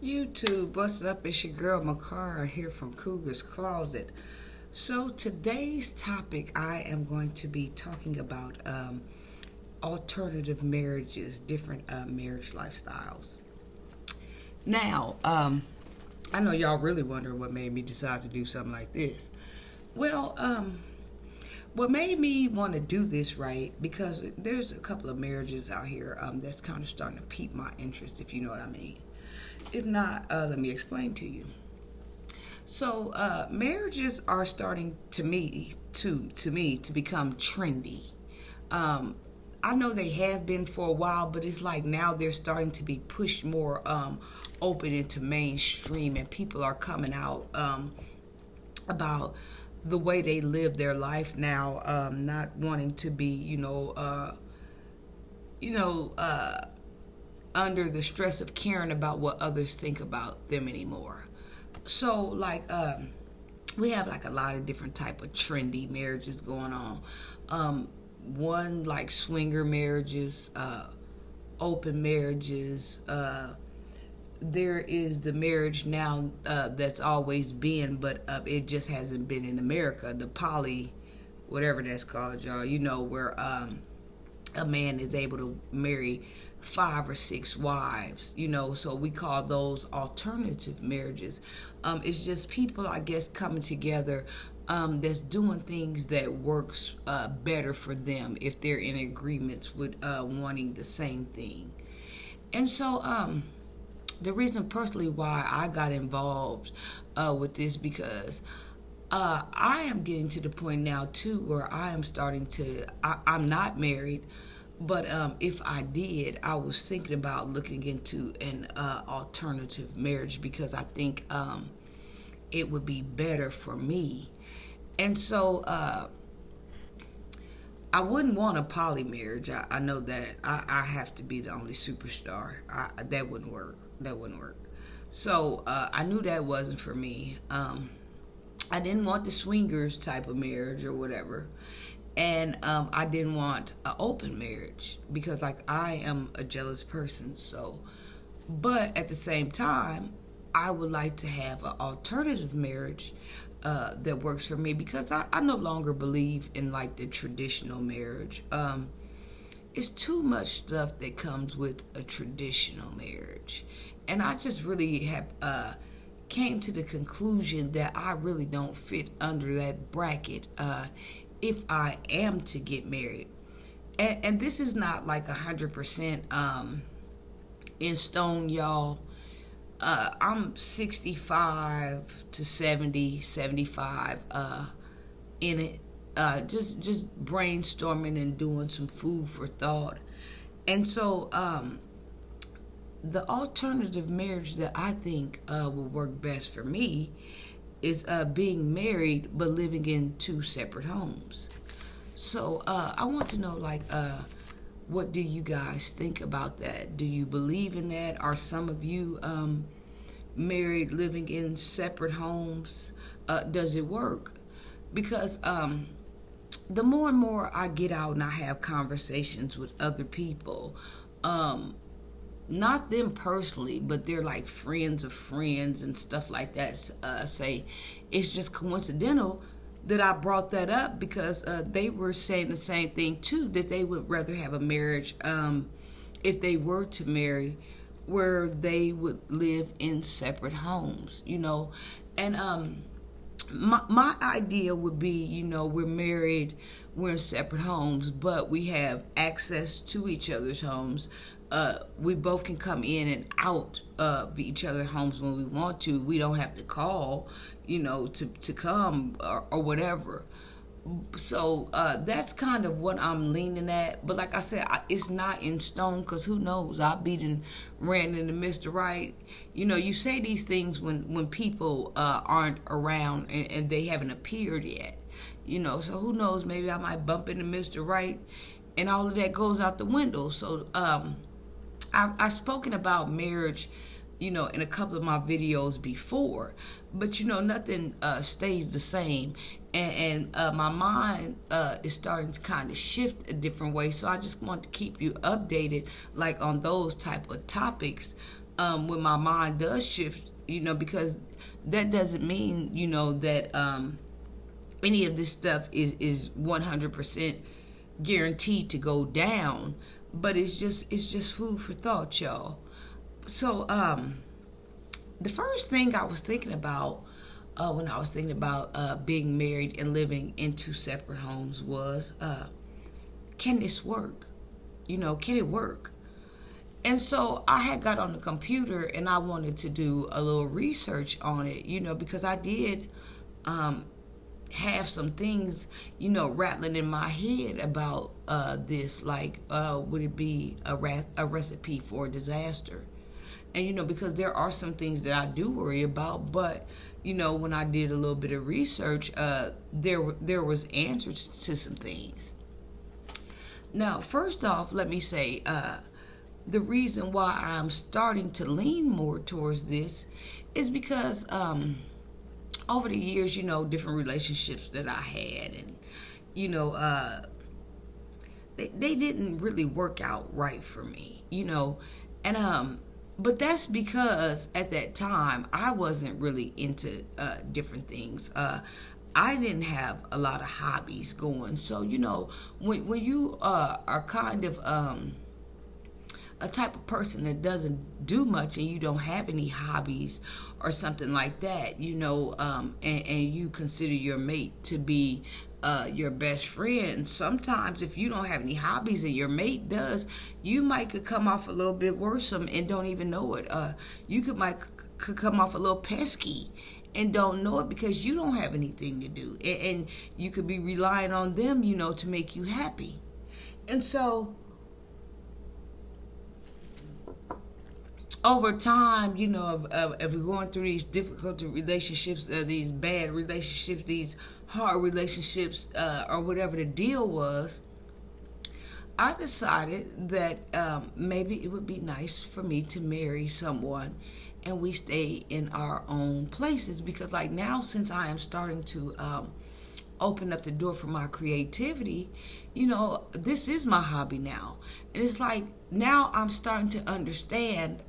YouTube, what's up? It's your girl Makara here from Cougar's Closet. So today's topic, I am going to be talking about alternative marriages, different marriage lifestyles. Now, I know y'all really wonder what made me decide to do something like this. Well, what made me want to do this, right? Because there's a couple of marriages out here that's kind of starting to pique my interest, if you know what I mean. If not, let me explain to you. So, marriages are starting to become trendy. I know they have been for a while, but it's like now they're starting to be pushed more open into mainstream, and people are coming out about the way they live their life now, not wanting to be, under the stress of caring about what others think about them anymore. So, we have like a lot of different type of trendy marriages going on. One like swinger marriages, open marriages. There is the marriage now that's always been, but it just hasn't been in America. The poly, whatever that's called, y'all. Where a man is able to marry 5 or 6 wives, so we call those alternative marriages. It's just people, I guess, coming together that's doing things that works better for them if they're in agreements with wanting the same thing. And so the reason personally why I got involved with this, because I am getting to the point now too where I am starting to, I'm not married, but if I did, I was thinking about looking into an alternative marriage, because I think it would be better for me. And so I wouldn't want a poly marriage. I know that I have to be the only superstar. That wouldn't work. So I knew that wasn't for me. I didn't want the swingers type of marriage or whatever. And I didn't want an open marriage, because I am a jealous person. So, but at the same time, I would like to have an alternative marriage that works for me, because I no longer believe in the traditional marriage. It's too much stuff that comes with a traditional marriage, and I just really have came to the conclusion that I really don't fit under that bracket if I am to get married. And this is not 100% in stone, y'all. I'm 65 to 70, 75 in it. Just brainstorming and doing some food for thought. And so the alternative marriage that I think will work best for me is being married but living in 2 separate homes. So I want to know what do you guys think about that? Do you believe in that? Are some of you married, living in separate homes? Does it work? Because the more and more I get out and I have conversations with other people, not them personally, but they're like friends of friends and stuff like that, say it's just coincidental that I brought that up, because they were saying the same thing too, that they would rather have a marriage if they were to marry where they would live in separate homes, and my idea would be, we're married, we're in separate homes, but we have access to each other's homes. We both can come in and out of each other's homes when we want to. We don't have to call, to come or whatever. So that's kind of what I'm leaning at. But like I said, it's not in stone, because who knows? I ran into Mr. Right. You say these things when people aren't around and they haven't appeared yet. So who knows? Maybe I might bump into Mr. Right and all of that goes out the window. So I've spoken about marriage, in a couple of my videos before, but nothing stays the same, and my mind is starting to kind of shift a different way. So I just want to keep you updated, on those type of topics, when my mind does shift, because that doesn't mean, that any of this stuff is 100% guaranteed to go down, but it's just food for thought, y'all. So the first thing I was thinking about when I was thinking about being married and living in two separate homes was, can this work? Can it work? And so I had got on the computer and I wanted to do a little research on it, because I did have some things, rattling in my head about this, like, would it be a recipe for disaster? And, because there are some things that I do worry about, but, when I did a little bit of research, there was answers to some things. Now, first off, let me say, the reason why I'm starting to lean more towards this is because over the years, different relationships that I had, and they didn't really work out right for me, and but that's because at that time I wasn't really into different things. I didn't have a lot of hobbies going, so when you are kind of a type of person that doesn't do much and you don't have any hobbies or something like that, and you consider your mate to be your best friend, sometimes if you don't have any hobbies and your mate does, you could come off a little bit worrisome and don't even know it. You could come off a little pesky and don't know it because you don't have anything to do, and you could be relying on them, to make you happy. And so over time, if we're going through these difficult relationships, these bad relationships, these hard relationships, or whatever the deal was, I decided that maybe it would be nice for me to marry someone and we stay in our own places, because like now, since I am starting to open up the door for my creativity, this is my hobby now. And it's like now I'm starting to understand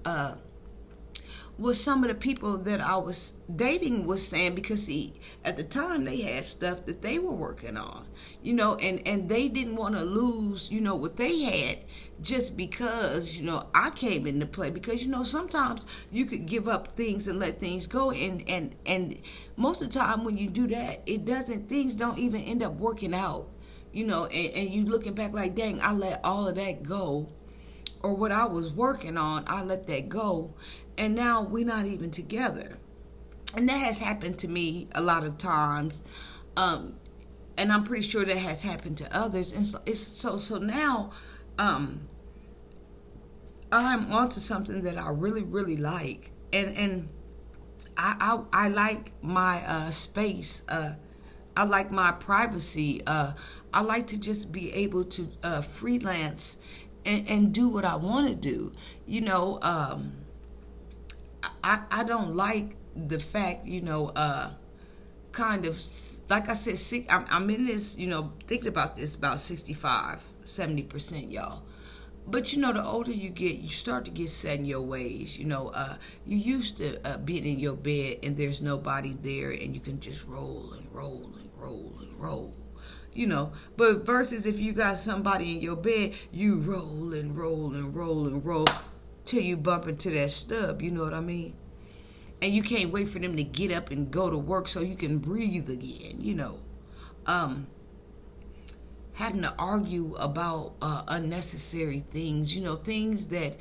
what some of the people that I was dating was saying, because see, at the time they had stuff that they were working on, and they didn't want to lose, what they had just because, I came into play, because, sometimes you could give up things and let things go, and most of the time when you do that, things don't even end up working out, and you looking back like, dang, I let all of that go, or what I was working on, I let that go, and now we're not even together. And that has happened to me a lot of times, and I'm pretty sure that has happened to others. And so now I'm onto something that I really, really like, and I like my space. I like my privacy. I like to just be able to freelance and do what I want to do. I don't like the fact, kind of, like I said, I'm in this, thinking about this about 65-70%, y'all. But the older you get, you start to get set in your ways. You used to being in your bed and there's nobody there, and you can just roll and roll and roll and roll. But versus if you got somebody in your bed, you roll and roll and roll and roll till you bump into that stub. You know what I mean? And you can't wait for them to get up and go to work so you can breathe again. Having to argue about unnecessary things, things that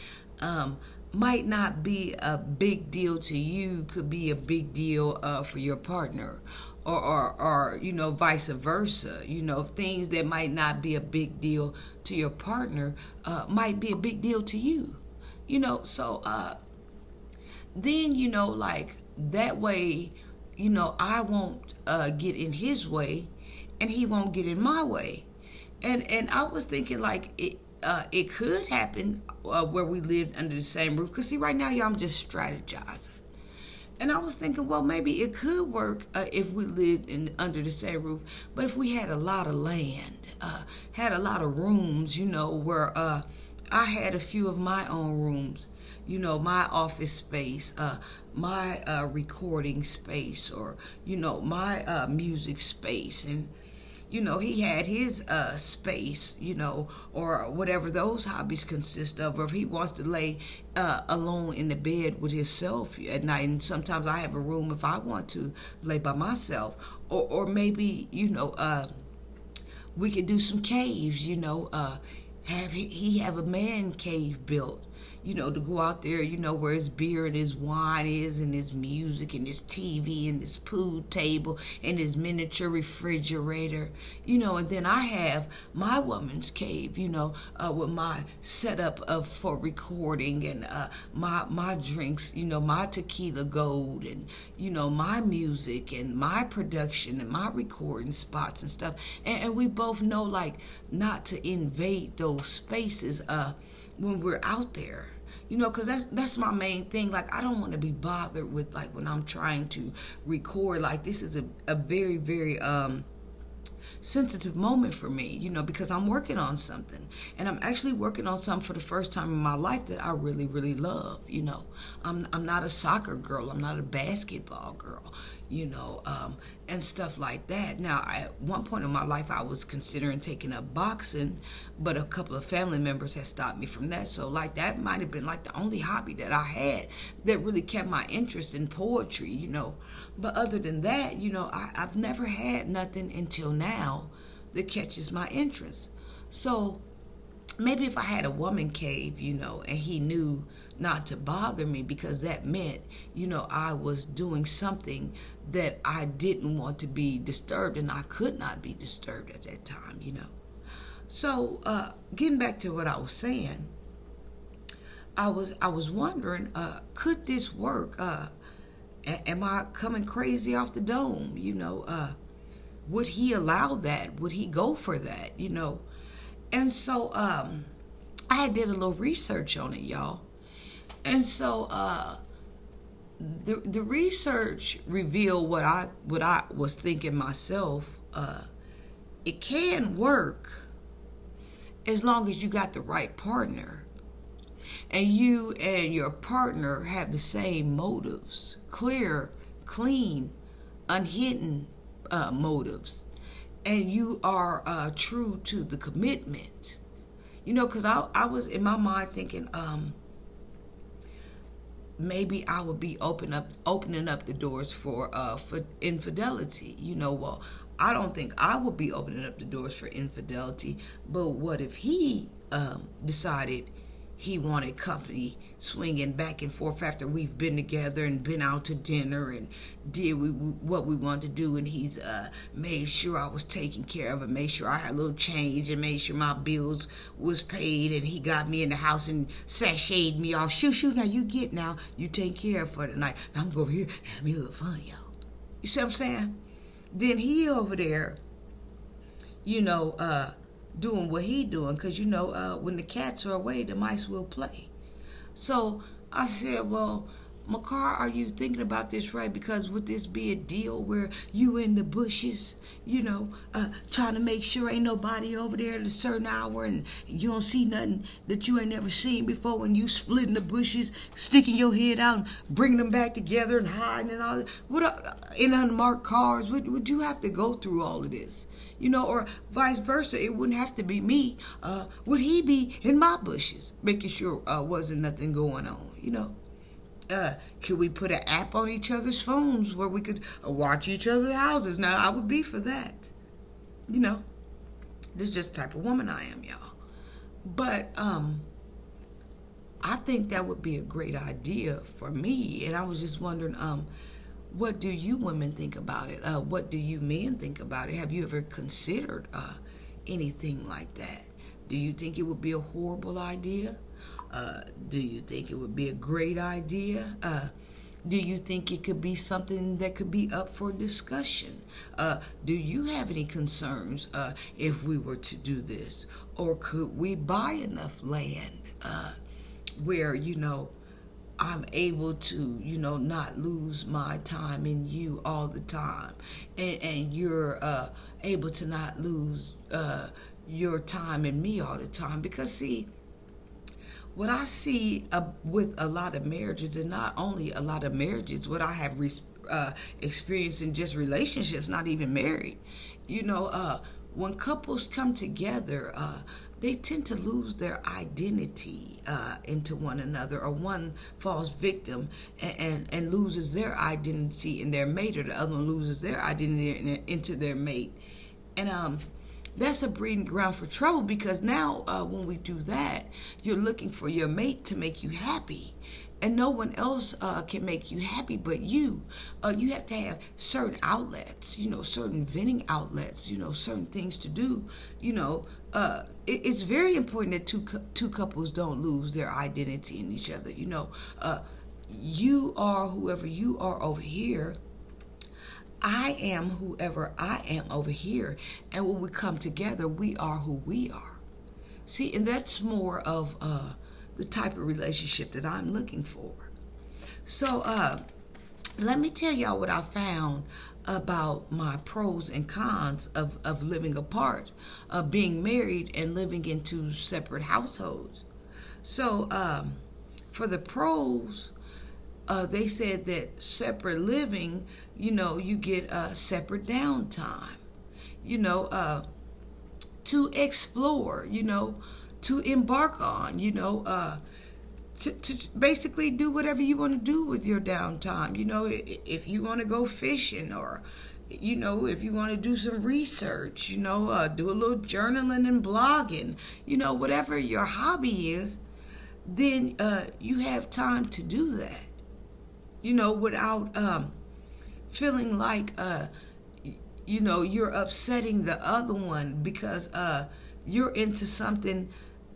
might not be a big deal to you could be a big deal for your partner, or vice versa. Things that might not be a big deal to your partner might be a big deal to you. So then, like that way, I won't get in his way and he won't get in my way. And I was thinking like it could happen where we lived under the same roof. Because see, right now, y'all, I'm just strategizing. And I was thinking, well, maybe it could work if we lived under the same roof. But if we had a lot of land, had a lot of rooms, where I had a few of my own rooms, my office space, my recording space, or my music space, and he had his space, or whatever those hobbies consist of. Or if he wants to lay alone in the bed with himself at night, and sometimes I have a room if I want to lay by myself, or maybe we could do some caves, have he have a man cave built, to go out there, where his beer and his wine is, and his music and his TV and his pool table and his miniature refrigerator, and then I have my woman's cave, with my setup of for recording, and my drinks, my tequila gold, and my music and my production and my recording spots and stuff, and we both know, like, not to invade those spaces when we're out there, because that's my main thing. Like, I don't want to be bothered with, like, when I'm trying to record. Like, this is a very, very sensitive moment for me, because I'm working on something, and I'm actually working on something for the first time in my life that I really, really love. I'm not a soccer girl, I'm not a basketball girl, and stuff like that. Now, at one point in my life, I was considering taking up boxing, but a couple of family members had stopped me from that. So, like, that might have been like the only hobby that I had that really kept my interest in poetry, But other than that, I've never had nothing until now that catches my interest. So maybe if I had a woman cave, and he knew not to bother me, because that meant, I was doing something that I didn't want to be disturbed, and I could not be disturbed at that time, So, getting back to what I was saying, I was wondering, could this work? Am I coming crazy off the dome? Would he allow that? Would he go for that? And so I did a little research on it, y'all. And so the research revealed what I was thinking myself. It can work as long as you got the right partner, and you and your partner have the same motives, clear, clean, unhidden motives, and you are true to the commitment. Because I was in my mind thinking, maybe I would be opening up the doors for infidelity. Well, I don't think I would be opening up the doors for infidelity, but what if he decided he wanted company, swinging back and forth after we've been together and been out to dinner and did what we wanted to do, and he's made sure I was taken care of, and made sure I had a little change, and made sure my bills was paid, and he got me in the house and sashayed me off. Shoot, now you take care of for the night. Now I'm going over here and have me a little fun, yo. You see what I'm saying? Then he over there, doing what he doing, because when the cats are away, the mice will play. So I said, well, Makar, are you thinking about this right? Because would this be a deal where you in the bushes, trying to make sure ain't nobody over there at a certain hour, and you don't see nothing that you ain't never seen before, when you splitting the bushes, sticking your head out and bringing them back together and hiding and all that? In unmarked cars, would you have to go through all of this? Or vice versa, it wouldn't have to be me. Would he be in my bushes, making sure wasn't nothing going on, Could we put an app on each other's phones where we could watch each other's houses? Now, I would be for that. This is just the type of woman I am, y'all. But I think that would be a great idea for me. And I was just wondering, what do you women think about it? What do you men think about it? Have you ever considered anything like that? Do you think it would be a horrible idea? Do you think it would be a great idea? Do you think it could be something that could be up for discussion? Do you have any concerns if we were to do this? Or could we buy enough land where, I'm able to, not lose my time in you all the time, and you're able to not lose your time in me all the time? Because, see, what I see with a lot of marriages, and not only a lot of marriages, what I have experienced in just relationships, not even married, you know, when couples come together, they tend to lose their identity into one another, or one falls victim and loses their identity in their mate, or the other one loses their identity into their mate. And that's a breeding ground for trouble, because now when we do that, you're looking for your mate to make you happy. And no one else can make you happy but you. You have to have certain outlets, certain venting outlets, certain things to do. It's very important that two couples don't lose their identity in each other. You are whoever you are over here. I am whoever I am over here. And when we come together, we are who we are. See, and that's more of the type of relationship that I'm looking for. So let me tell y'all what I found about my pros and cons of living apart, of being married and living in two separate households. So for the pros, they said that separate living, you get separate downtime, to explore, to embark on, to basically do whatever you want to do with your downtime. If you want to go fishing, or, if you want to do some research, do a little journaling and blogging, whatever your hobby is, then you have time to do that, without feeling like, you're upsetting the other one because you're into something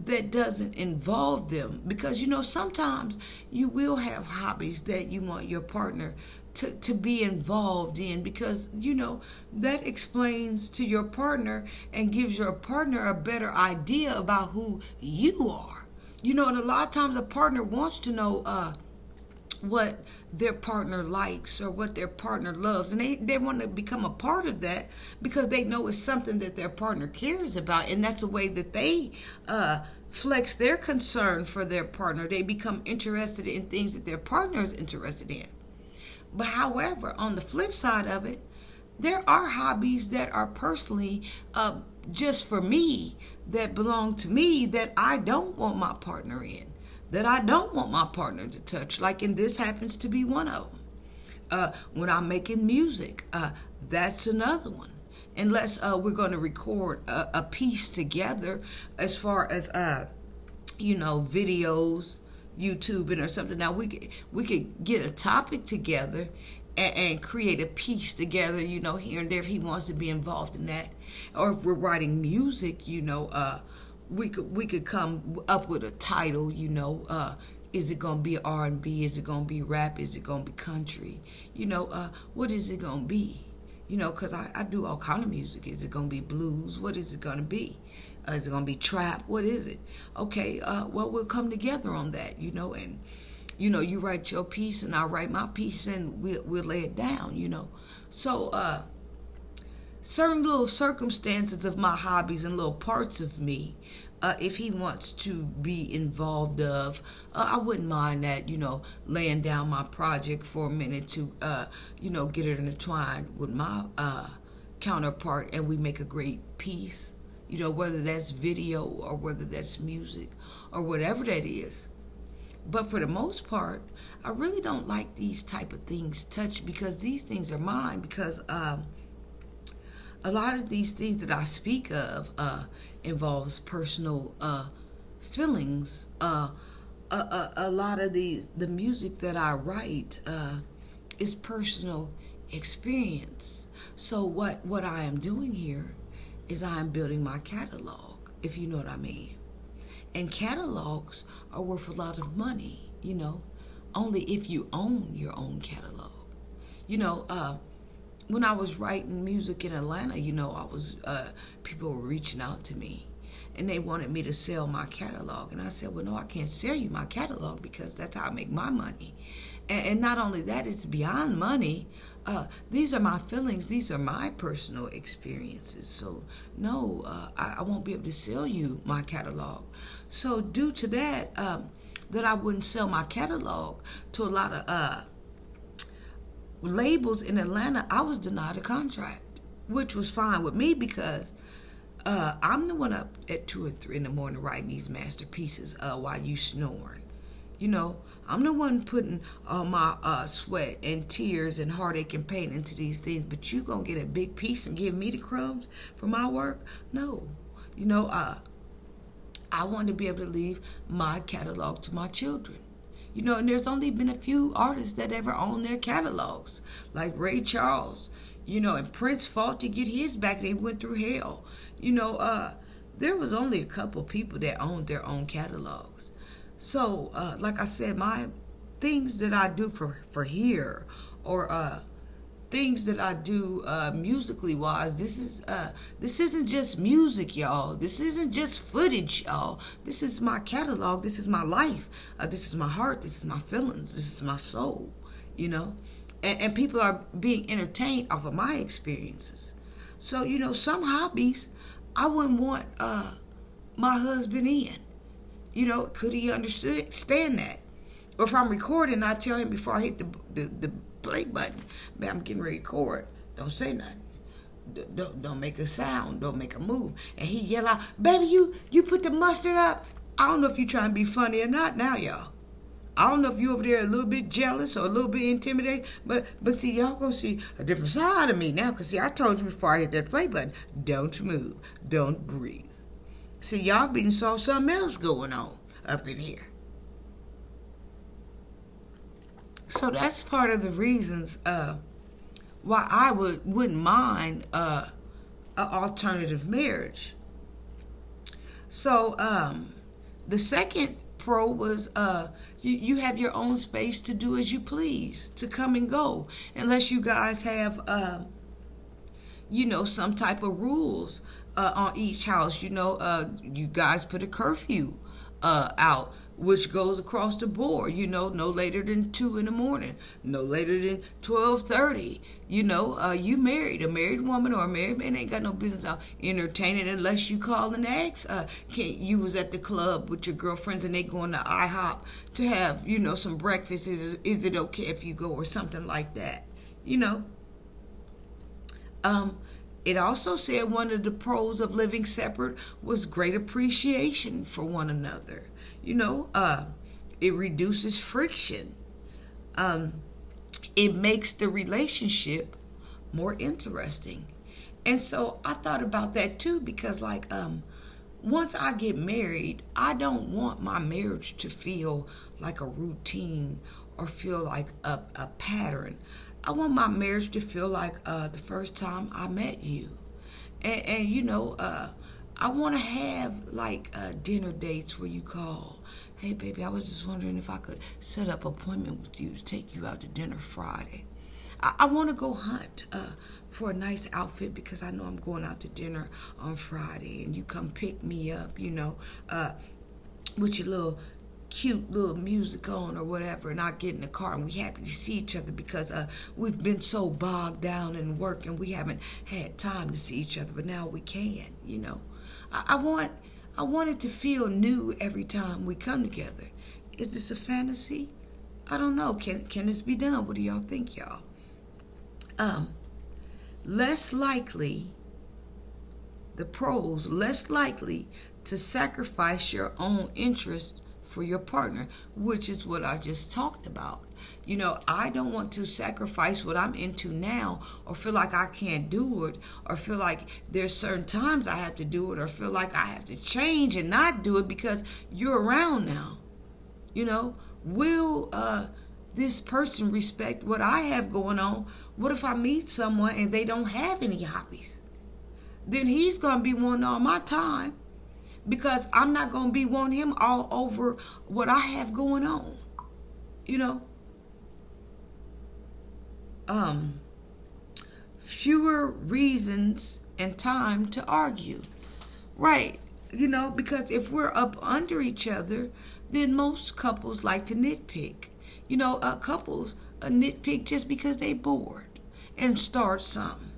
that doesn't involve them. Because sometimes you will have hobbies that you want your partner to be involved in, because that explains to your partner and gives your partner a better idea about who you are. And a lot of times a partner wants to know what their partner likes or what their partner loves, and they want to become a part of that because they know it's something that their partner cares about, and that's a way that they flex their concern for their partner. They become interested in things that their partner is interested in. But however, on the flip side of it, there are hobbies that are personally just for me, that belong to me, that I don't want my partner in, that I don't want my partner to touch. And this happens to be one of them. When I'm making music, that's another one. Unless we're going to record a piece together, as far as videos, YouTubing or something. Now we could get a topic together and create a piece together, here and there, if he wants to be involved in that. Or if we're writing music, we could come up with a title, is it gonna be R&B? Is it gonna be rap? Is it gonna be country? What is it gonna be? Because I do all kind of music. Is it gonna be blues? What is it gonna be? Is it gonna be trap? What is it? Okay, well, we'll come together on that, and you write your piece and I write my piece, and we'll lay it down, So certain little circumstances of my hobbies and little parts of me, if he wants to be involved of, I wouldn't mind that, laying down my project for a minute to, get it intertwined with my counterpart, and we make a great piece, whether that's video or whether that's music or whatever that is. But for the most part, I really don't like these type of things touched, because these things are mine. Because a lot of these things that I speak of involves personal feelings. A lot of the music that I write is personal experience. So what I am doing here is I am building my catalog, if you know what I mean. And catalogs are worth a lot of money, only if you own your own catalog. When I was writing music in Atlanta, I was people were reaching out to me, and they wanted me to sell my catalog. And I said, well, no, I can't sell you my catalog, because that's how I make my money. And not only that, it's beyond money. These are my feelings. These are my personal experiences. So, no, I won't be able to sell you my catalog. So due to that, that I wouldn't sell my catalog to a lot of labels in Atlanta, I was denied a contract, which was fine with me because I'm the one up at 2 or 3 in the morning writing these masterpieces while you snoring. You know, I'm the one putting all my sweat and tears and heartache and pain into these things, but you gonna get a big piece and give me the crumbs for my work? No. You know, I want to be able to leave my catalog to my children. You know, and there's only been a few artists that ever owned their catalogs, like Ray Charles, you know, and Prince fought to get his back and he went through hell. You know, there was only a couple people that owned their own catalogs. So, like I said, my things that I do for here, or things that I do musically wise, this isn't just music, y'all. This isn't just footage, y'all. This is my catalog. This is my life. This is my heart. This is my feelings. This is my soul. You know, and people are being entertained off of my experiences. So, you know, some hobbies I wouldn't want my husband in. You know, could he understand that? Or if I'm recording, I tell him before I hit the play button, man, I'm getting ready to record. Don't say nothing. Don't make a sound. Don't make a move. And he yell out, baby, you put the mustard up. I don't know if you trying to be funny or not now, y'all. I don't know if you over there a little bit jealous or a little bit intimidated, but see, y'all gonna see a different side of me now. Because see, I told you before I hit that play button, don't move. Don't breathe. See, y'all been saw something else going on up in here. So that's part of the reasons why I wouldn't mind an alternative marriage. So the second pro was you have your own space to do as you please, to come and go, unless you guys have you know, some type of rules on each house. You know, you guys put a curfew out, which goes across the board. You know, no later than 2 in the morning, no later than 12:30. You know, you married. A married woman or a married man ain't got no business out entertaining unless you call and ask. You was at the club with your girlfriends and they going to IHOP to have, you know, some breakfast. Is it okay if you go, or something like that? You know. It also said one of the pros of living separate was great appreciation for one another. You know, it reduces friction. It makes the relationship more interesting. And so I thought about that too, because like once I get married, I don't want my marriage to feel like a routine or feel like a pattern. I want my marriage to feel like the first time I met you. And you know, I want to have like dinner dates where you call, hey baby, I was just wondering if I could set up an appointment with you to take you out to dinner Friday. I want to go hunt for a nice outfit because I know I'm going out to dinner on Friday, and you come pick me up, you know, with your little cute little music on or whatever, and I get in the car and we happy to see each other because we've been so bogged down in work and we haven't had time to see each other, but now we can, you know. I want it to feel new every time we come together. Is this a fantasy? I don't know. Can this be done? What do y'all think, y'all? Less likely, the pros, less likely to sacrifice your own interest for your partner, which is what I just talked about. You know, I don't want to sacrifice what I'm into now, or feel like I can't do it, or feel like there's certain times I have to do it, or feel like I have to change and not do it because you're around now. You know, will this person respect what I have going on? What if I meet someone and they don't have any hobbies? Then he's going to be wanting all my time, because I'm not going to be wanting him all over what I have going on. You know? Fewer reasons and time to argue. Right. You know, because if we're up under each other, then most couples like to nitpick. You know, couples nitpick just because they bored and start something.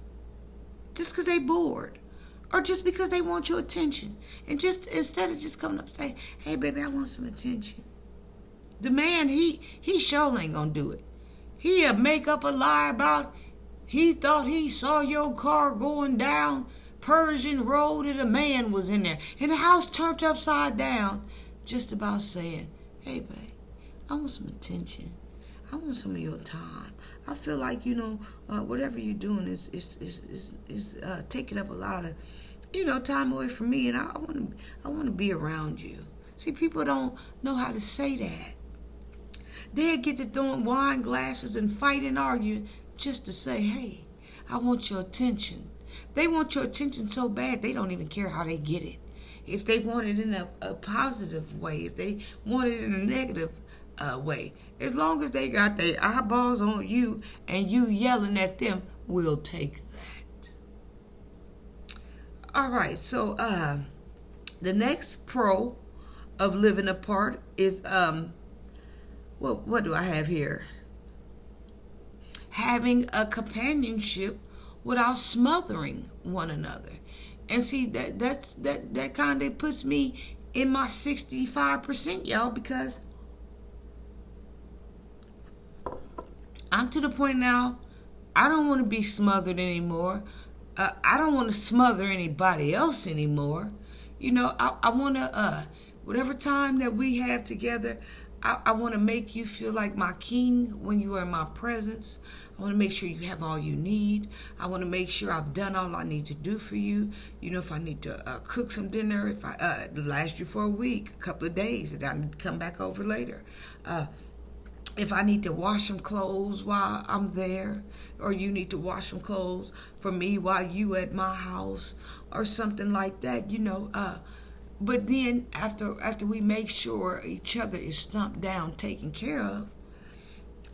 Just because they bored. Or just because they want your attention. And just instead of just coming up and saying, hey baby, I want some attention. The man, he sure ain't gonna do it. He'll make up a lie about he thought he saw your car going down Persian Road and a man was in there. And the house turned upside down, just about saying, hey, babe, I want some attention. I want some of your time. I feel like, whatever you're doing is taking up a lot of, time away from me, and I want to be around you. See, people don't know how to say that. They'll get to throwing wine glasses and fighting and arguing just to say, hey, I want your attention. They want your attention so bad they don't even care how they get it. If they want it in a positive way, if they want it in a negative way, as long as they got their eyeballs on you and you yelling at them, we'll take that. All right, so the next pro of living apart is, what do I have here? Having a companionship without smothering one another. And see, that kind of puts me in my 65%, y'all, because I'm to the point now, I don't want to be smothered anymore. I don't want to smother anybody else anymore. I want to, whatever time that we have together, I want to make you feel like my king when you are in my presence. I want to make sure you have all you need. I want to make sure I've done all I need to do for you. If I need to cook some dinner, if I last you for a week, a couple of days, and I need to come back over later. If I need to wash some clothes while I'm there, or you need to wash some clothes for me while you at my house, or something like that, But then after we make sure each other is stumped down, taken care of,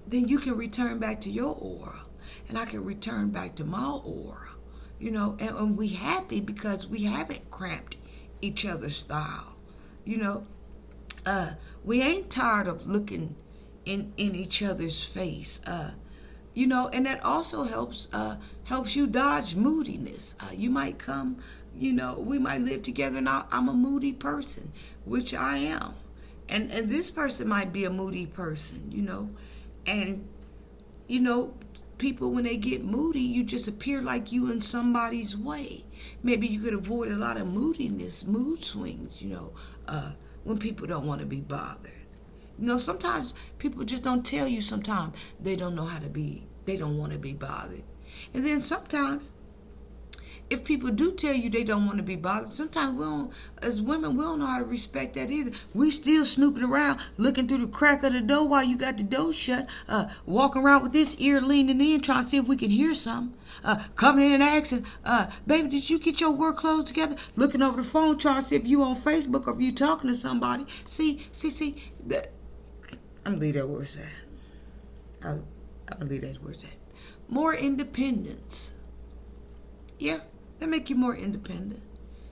then you can return back to your aura, and I can return back to my aura, and we happy because we haven't cramped each other's style, we ain't tired of looking in each other's face, and that also helps you dodge moodiness. You might come, we might live together, and I'm a moody person, which I am, and this person might be a moody person, and people, when they get moody, you just appear like you in somebody's way. Maybe you could avoid a lot of moodiness, mood swings, when people don't want to be bothered. Sometimes people just don't tell you. Sometimes they don't know how to be. They don't want to be bothered. And then sometimes, if people do tell you they don't want to be bothered, sometimes as women, we don't know how to respect that either. We still snooping around, looking through the crack of the door while you got the door shut, walking around with this ear leaning in, trying to see if we can hear something. Coming in and asking, baby, did you get your work clothes together? Looking over the phone, trying to see if you on Facebook or if you talking to somebody. See, I'm going to leave that where it's at. I'm going to leave that where it's at. More independence. Yeah, that make you more independent.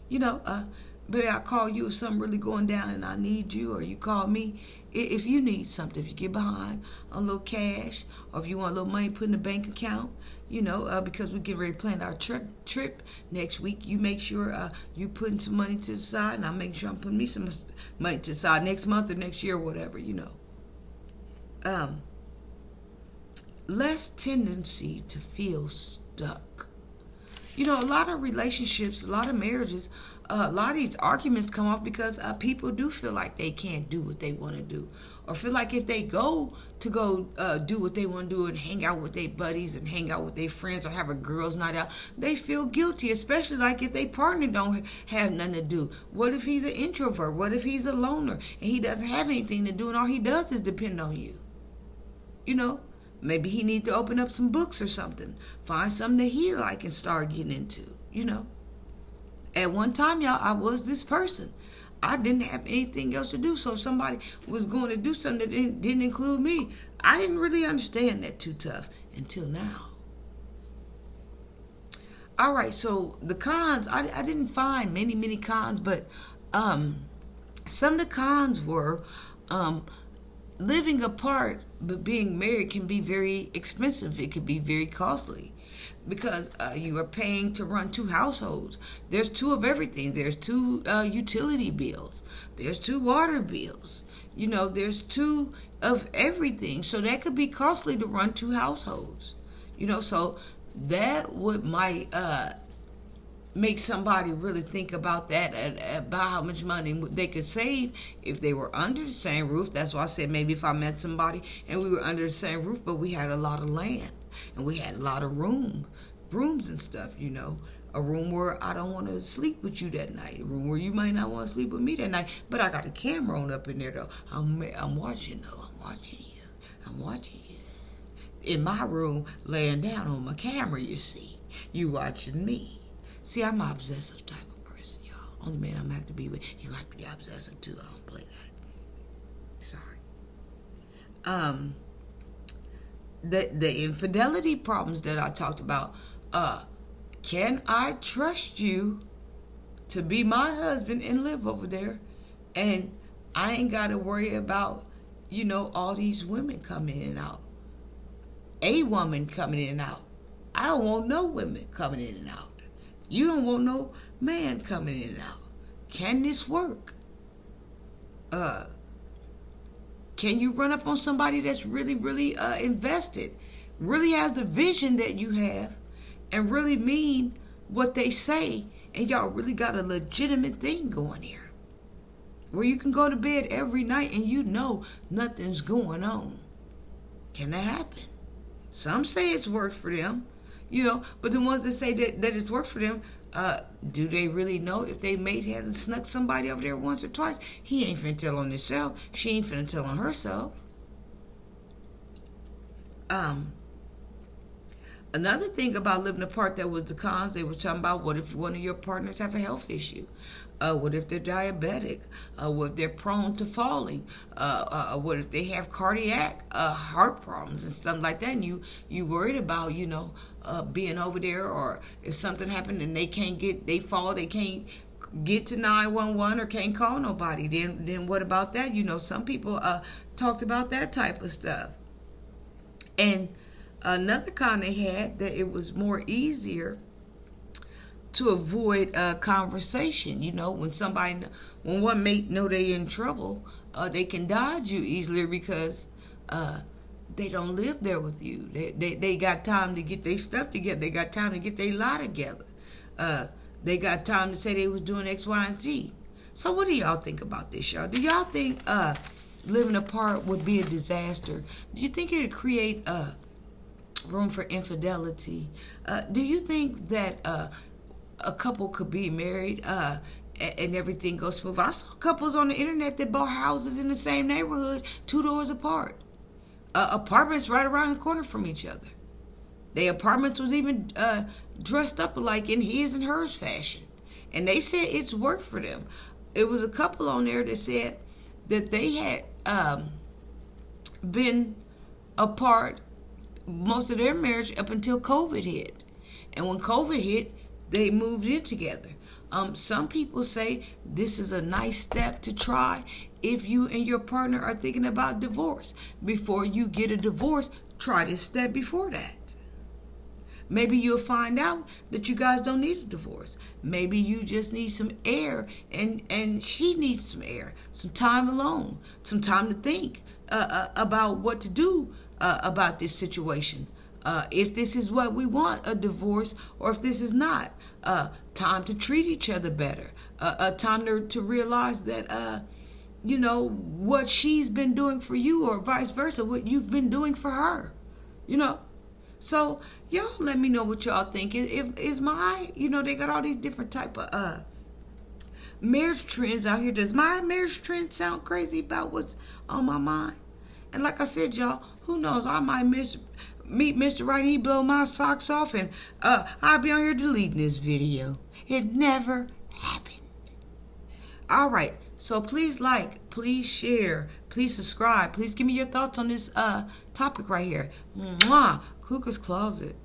Baby, I call you if something really going down and I need you, or you call me if you need something. If you get behind on a little cash, or if you want a little money put in the bank account, because we get ready to plan our trip next week. You make sure you putting some money to the side, and I make sure I'm putting me some money to the side next month or next year or whatever, Less tendency to feel stuck. A lot of relationships, a lot of marriages, a lot of these arguments come off because people do feel like they can't do what they want to do, or feel like if they go do what they want to do and hang out with their buddies and hang out with their friends or have a girls' night out, they feel guilty, especially like if their partner don't have nothing to do. What if he's an introvert? What if he's a loner and he doesn't have anything to do and all he does is depend on you? Maybe he need to open up some books or something. Find something that he like and start getting into, At one time, y'all, I was this person. I didn't have anything else to do. So if somebody was going to do something that didn't include me, I didn't really understand that too tough until now. All right, so the cons, I didn't find many cons, but some of the cons were living apart but being married can be very expensive. It can be very costly because you are paying to run two households. There's two of everything. There's two utility bills. There's two water bills. There's two of everything. So that could be costly to run two households. So that might make somebody really think about that, about how much money they could save if they were under the same roof. That's why I said maybe if I met somebody and we were under the same roof, but we had a lot of land and we had a lot of rooms and stuff, a room where I don't want to sleep with you that night, a room where you might not want to sleep with me that night, but I got a camera on up in there though. I'm watching though. I'm watching you in my room, laying down on my camera. You see, you watching me. See, I'm an obsessive type of person, y'all. Only man I'm gonna have to be with. You have to be obsessive too. I don't play that. Sorry. The infidelity problems that I talked about. Can I trust you to be my husband and live over there? And I ain't got to worry about, all these women coming in and out. A woman coming in and out. I don't want no women coming in and out. You don't want no man coming in and out. Can this work? Can you run up on somebody that's really, really invested, really has the vision that you have, and really mean what they say, and y'all really got a legitimate thing going here, where you can go to bed every night and nothing's going on? Can that happen? Some say it's worked for them, but the ones that say that it's worked for them, do they really know if they mate hasn't snuck somebody over there once or twice? He ain't finna tell on himself. She ain't finna tell on herself. Another thing about living apart that was the cons, they were talking about, what if one of your partners have a health issue? What if they're diabetic? What if they're prone to falling? What if they have cardiac heart problems and stuff like that? And you worried about, being over there, or if something happened and they can't get to 911 or can't call nobody. Then what about that? Some people talked about that type of stuff. And another con they had, that it was more easier to avoid conversation. When one mate know they in trouble, they can dodge you easily because they don't live there with you. They got time to get their stuff together. They got time to get their lie together. They got time to say they was doing X, Y, and Z. So what do y'all think about this, y'all? Do y'all think living apart would be a disaster? Do you think it would create room for infidelity? Do you think that a couple could be married and everything goes smooth? I saw couples on the internet that bought houses in the same neighborhood, 2 doors apart, apartments right around the corner from each other. The apartments was even dressed up like in his and hers fashion, and they said it's worked for them. It was a couple on there that said that they had been apart most of their marriage up until COVID hit, and when COVID hit, they moved in together. Some people say this is a nice step to try if you and your partner are thinking about divorce. Before you get a divorce, try this step before that. Maybe you'll find out that you guys don't need a divorce. Maybe you just need some air, and she needs some air, some time alone, some time to think about what to do about this situation. If this is what we want, a divorce, or if this is not. Time to treat each other better. Time to realize that, what she's been doing for you, or vice versa, what you've been doing for her. So y'all let me know what y'all think. Is my, they got all these different type of marriage trends out here. Does my marriage trend sound crazy about what's on my mind? And like I said, y'all, who knows? I might meet Mr. Right and he blow my socks off, and I'll be on here deleting this video. It never happened. All right. So please like, please share, please subscribe. Please give me your thoughts on this topic right here. Mwah. Cuckoo's Closet.